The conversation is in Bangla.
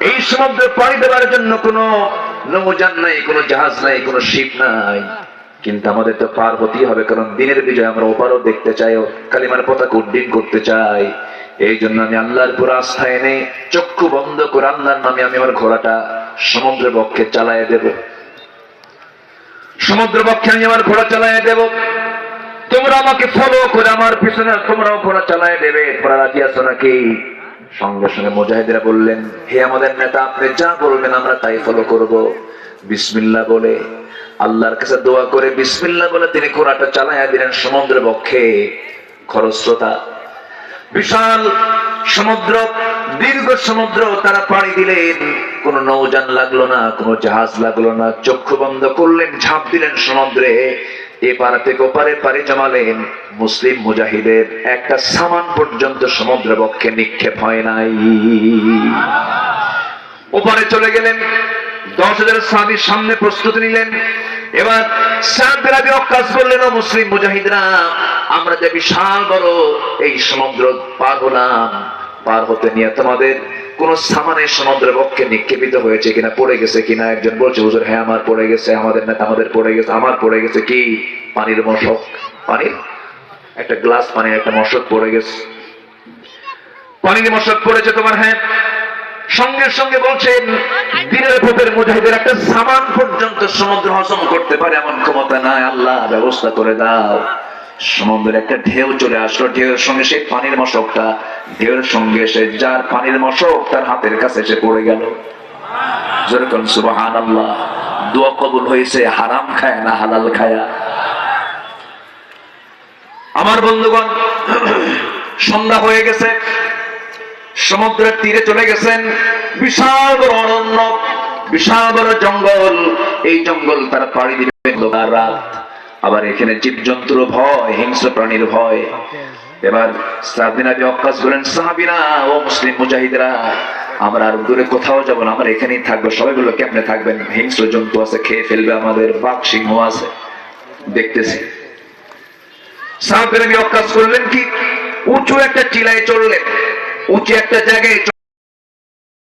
এই সমুদ্রে পাড়ি দেওয়ার জন্য কোনো নৌযান নাই, কোনো জাহাজ নাই, কোনো শিপ নাই, কিন্তু আমাদের তো পার হতেই হবে, কারণ দিনের বিজয় আমরা ওপারও দেখতে চাই, কালিমার পতাকা উড্ডীন করতে চাই। এই জন্য আমি আল্লাহর পুরো আস্থা এনে চক্ষু বন্ধ করে আল্লাহর নামে আমি আমার ঘোড়াটা সমুদ্র বক্ষে চালায় দেব। সমুদ্র বক্ষে আমি আমার ঘোড়া চালায় দেব, তোমরা আমাকে ফলো করে আমার পিছনে তোমরাও ঘোড়া চালায় দেবে। তোমরা রাজি আছো নাকি? সঙ্গে সঙ্গে মুজাহিদেরা বললেন, হে আমাদের নেতা, আপনি যা বলবেন আমরা তাই ফলো করব। বিসমিল্লাহ বলে আল্লাহর কাছে দোয়া করে বিসমিল্লাহ বলে তিনি ঘোড়াটা চালাইয়া দিলেন সমুদ্র বক্ষে। খরস্রোতা বিশাল সমুদ্র, দীর্ঘ সমুদ্র তারা পাড়ি দিলেন। কোন নৌযান লাগলো না, কোন জাহাজ লাগলো না, চক্ষু বন্ধ করলেন, ঝাঁপ দিলেন সমুদ্রে। এপার থেকে ওপারে পাড়ি জমালেন। মুসলিম মুজাহিদের একটা সামান পর্যন্ত সমুদ্র বক্ষে নিক্ষেপ হয় নাই। ওপারে চলে গেলেন, 10,000 সাহাবীর সামনে প্রস্তুতি নিলেন। এবার সাদ বিন আবি ওয়াক্কাস বললেন, ও মুসলিম মুজাহিদরা, আমরা যে বিশাল বড় এই সমুদ্র পার হলাম, পার হতে নিয়ে তোমাদের কোন সামানে সমুদ্রের বক্ষে নিক্ষেপিত হয়েছে কিনা, পড়ে গেছে কিনা? একজন বলছে, হুজুর হ্যাঁ আমার পড়ে গেছে। আমাদের নেতা, আমাদের পড়ে গেছে। আমার পড়ে গেছে কি? পানির মশক, পানির একটা গ্লাস পানির একটা মশক পড়ে গেছে। পানির মশক পড়েছে তোমার? হ্যাঁ। সঙ্গে সঙ্গে বলছেন, দিনের ভোটের মুজাহিদের একটা সামান পর্যন্ত সমুদ্র হজম করতে পারে এমন ক্ষমতা নাই, আল্লাহ ব্যবস্থা করে দাও। সমুদ্রের একটা ঢেউ চলে আসলো, ঢেউয়ের সঙ্গে সেই পানির মশকটা, ঢেউয়ের সঙ্গে এসে যার পানির মশক তার হাতের কাছে এসে পড়ে গেল। যেরকম সুবহানাল্লাহ, দোয়া কবুল হয়েছে, হারাম খায় না হালাল খায়া। আমার বন্ধুগণ, সন্ধ্যা হয়ে গেছে, সমুদ্রের তীরে চলে গেছেন। বিশাল বড় অরণ্য, বিশাল বড় জঙ্গল। এই জঙ্গল তারা পাড়ি দিবেন রাত। আবার এখানে জীবজন্তুর ভয়, হিংস্র প্রাণীর ভয়। এবার সাদ বিন আবি ওয়াক্কাস বলেন, সাহাবীরা, ও মুসলিম মুজাহিদরা, আমরা আর দূরে কোথাও যাব না, আমরা এখানেই থাকবো। সবাই বলল, কেমনে থাকবেন? হিংস্র জন্তু আছে, খেয়ে ফেলবে আমাদের, বাঘ সিংহ আছে, দেখতেছি। সাদ বিন আবি ওয়াক্কাস করলেন কি, উঁচু একটা টিলায় চললেন, উঁচু একটা জায়গায়